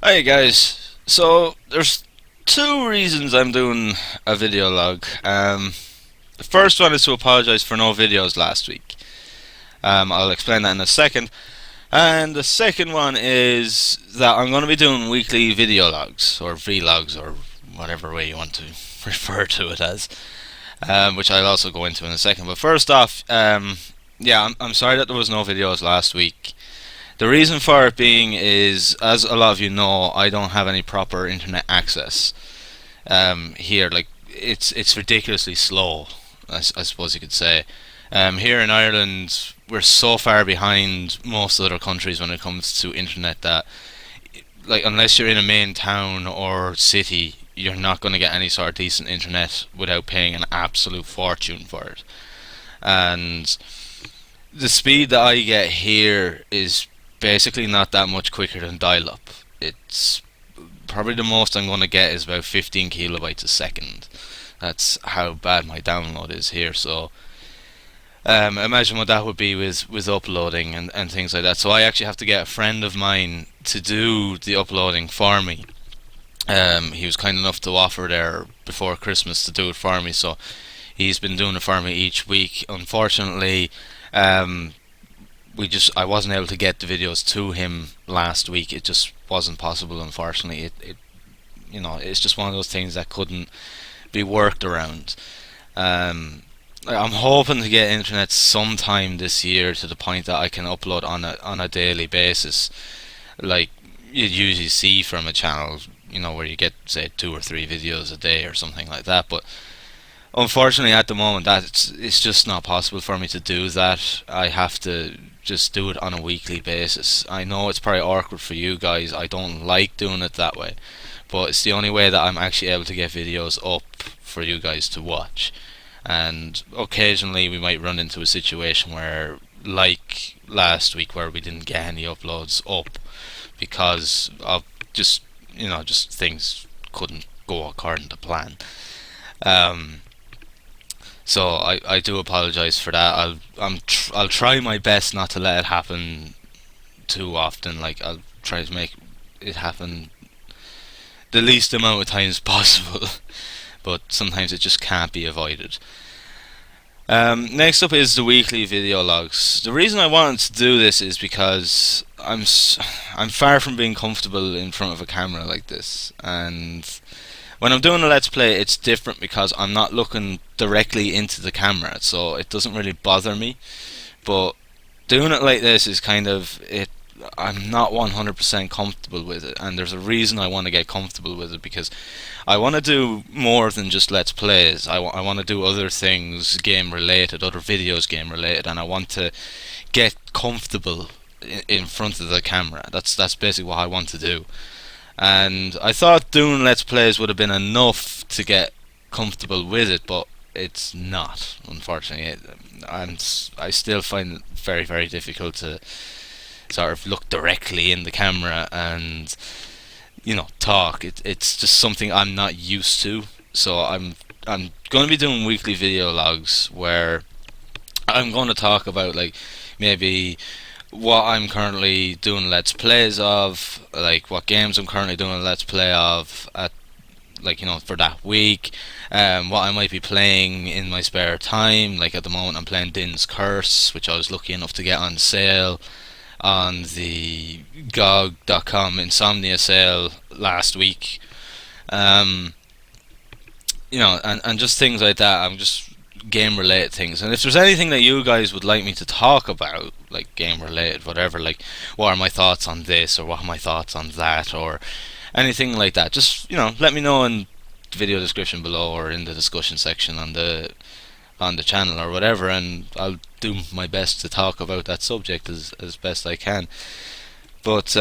Hi guys. So there's two reasons I'm doing a video log. The first one is to apologize for no videos last week. I'll explain that in a second. And the second one is that I'm going to be doing weekly video logs or vlogs or whatever way you want to refer to it as, which I'll also go into in a second. But first off, yeah, I'm sorry that there was no videos last week. The reason for it being is, as a lot of you know, I don't have any proper internet access here. Like it's ridiculously slow, I suppose you could say. Here in Ireland, we're so far behind most other countries when it comes to internet that, like, unless you're in a main town or city, you're not going to get any sort of decent internet without paying an absolute fortune for it. And the speed that I get here is basically not that much quicker than dial-up. It's probably the most I'm going to get is about 15 kilobytes a second. That's how bad my download is here. So imagine what that would be with uploading and things like that. So I actually have to get a friend of mine to do the uploading for me. He was kind enough to offer there before Christmas to do it for me, so he's been doing it for me each week. Unfortunately, um, I wasn't able to get the videos to him last week. It just wasn't possible, unfortunately. It's just one of those things that couldn't be worked around. Um, I'm hoping to get internet sometime this year to the point that I can upload on a daily basis, like you usually see from a channel, where you get say 2 or 3 videos a day or something like that. But unfortunately, at the moment, it's just not possible for me to do that. I have to just do it on a weekly basis. I know it's probably awkward for you guys. I don't like doing it that way, but it's the only way that I'm actually able to get videos up for you guys to watch. And occasionally, we might run into a situation where, like last week, where we didn't get any uploads up because of just things couldn't go according to plan. Um, so I do apologize for that. I'll try my best not to let it happen too often. Like, I'll try to make it happen the least amount of times possible. But sometimes it just can't be avoided. Next up is the weekly video logs. The reason I wanted to do this is because I'm far from being comfortable in front of a camera like this, and when I'm doing a let's play, it's different because I'm not looking directly into the camera, so it doesn't really bother me. But doing it like this is kind of it. I'm not 100% comfortable with it, and there's a reason I want to get comfortable with it, because I want to do more than just let's plays. I want to do other things game related, other videos game related, and I want to get comfortable in front of the camera. That's basically what I want to do. And I thought doing let's plays would have been enough to get comfortable with it, but it's not, unfortunately. I still find it very, very difficult to sort of look directly in the camera and talk. It's just something I'm not used to. So I'm going to be doing weekly video logs where I'm going to talk about, like, maybe what I'm currently doing let's plays of, like what games I'm currently doing a let's play of at, like, for that week, what I might be playing in my spare time. Like, at the moment I'm playing Din's Curse, which I was lucky enough to get on sale on the GOG.com Insomnia sale last week. um, and just things like that. I'm just game related things, and if there's anything that you guys would like me to talk about, like game related, whatever, like what are my thoughts on this, or what are my thoughts on that, or anything like that, just let me know in the video description below or in the discussion section on the channel or whatever, and I'll do my best to talk about that subject as best I can. But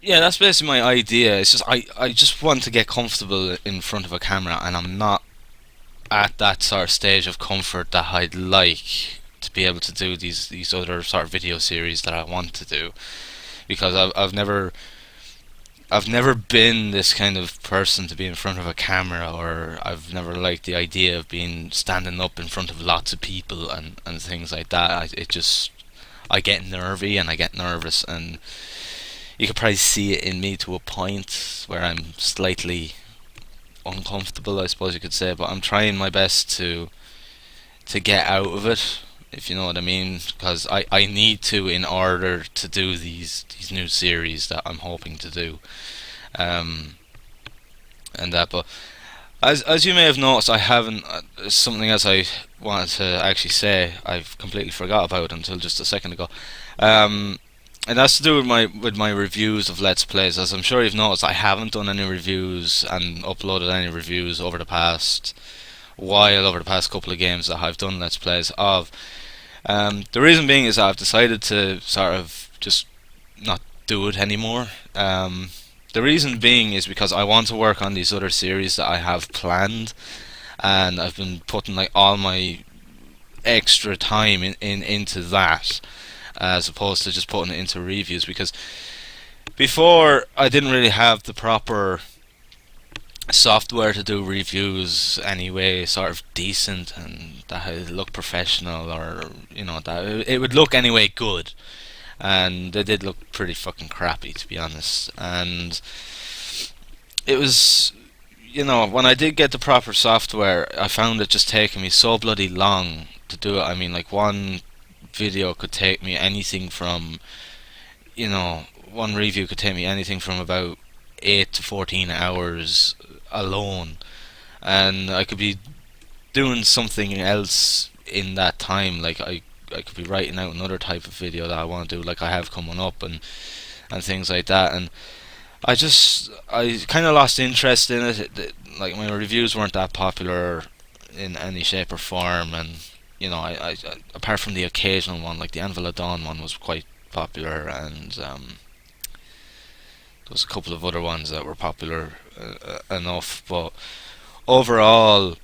yeah, that's basically my idea. It's just I just want to get comfortable in front of a camera, and I'm not at that sort of stage of comfort that I'd like to be able to do these other sort of video series that I want to do, because I've never been this kind of person to be in front of a camera, or I've never liked the idea of being standing up in front of lots of people and things like that. I get nervy and I get nervous, and you could probably see it in me to a point where I'm slightly uncomfortable, I suppose you could say, but I'm trying my best to get out of it, if you know what I mean, because I need to in order to do these new series that I'm hoping to do, um, and that. But as you may have noticed, I haven't something else I wanted to actually say. I've completely forgot about until just a second ago. Um, and that's to do with my reviews of Let's Plays. As I'm sure you've noticed, I haven't done any reviews and uploaded any reviews over the past while, over the past couple of games that I've done Let's Plays of. The reason being is I've decided to sort of just not do it anymore. The reason being is because I want to work on these other series that I have planned, and I've been putting like all my extra time into that, as opposed to just putting it into reviews, because before I didn't really have the proper software to do reviews anyway, sort of decent, and that it look professional, or that it would look anyway good, and they did look pretty fucking crappy, to be honest. And it was, when I did get the proper software, I found it just taking me so bloody long to do it. I mean, like, one video could take me anything from, one review could take me anything from about 8 to 14 hours alone, and I could be doing something else in that time. Like, I could be writing out another type of video that I want to do, like I have coming up, and things like that. And I kind of lost interest in it. Like, my reviews weren't that popular in any shape or form, and I apart from the occasional one, like the Anvil of Dawn one was quite popular, and there was a couple of other ones that were popular enough, but overall,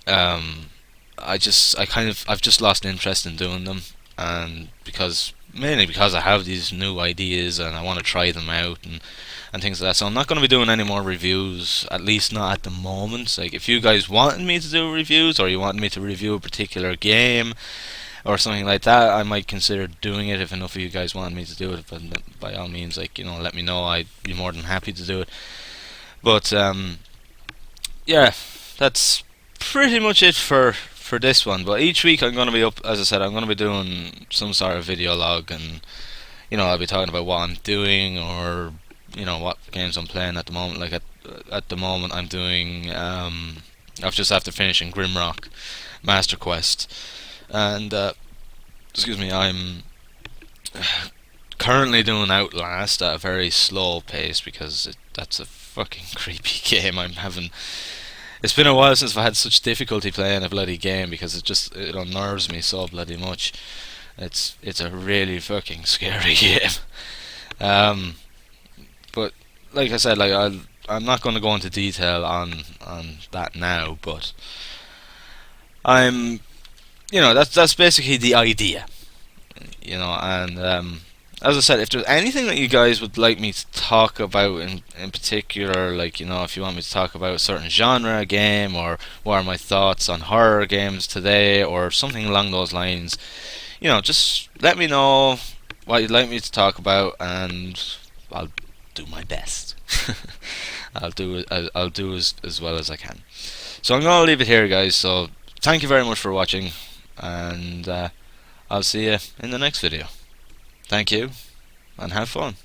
I've just lost interest in doing them, and mainly because I have these new ideas and I want to try them out, and things like that. So I'm not going to be doing any more reviews, at least not at the moment. Like, if you guys wanted me to do reviews, or you wanted me to review a particular game or something like that, I might consider doing it if enough of you guys wanted me to do it. But by all means, like, let me know. I'd be more than happy to do it. But yeah, that's pretty much it for this one. But each week I'm going to be up, as I said, I'm going to be doing some sort of video log, and I'll be talking about what I'm doing, or what games I'm playing at the moment. Like, at the moment I'm doing I've just after finishing Grimrock Master Quest, and excuse me, I'm currently doing Outlast at a very slow pace, because that's a fucking creepy game. It's been a while since I've had such difficulty playing a bloody game, because it unnerves me so bloody much. It's a really fucking scary game. But like I said, like, I'm not going to go into detail on that now, but that's basically the idea, and as I said, if there's anything that you guys would like me to talk about in particular, like, if you want me to talk about a certain genre game, or what are my thoughts on horror games today, or something along those lines, just let me know what you'd like me to talk about, and I'll do my best. I'll do as well as I can. So I'm gonna leave it here, guys. So thank you very much for watching, and I'll see you in the next video. Thank you, and have fun.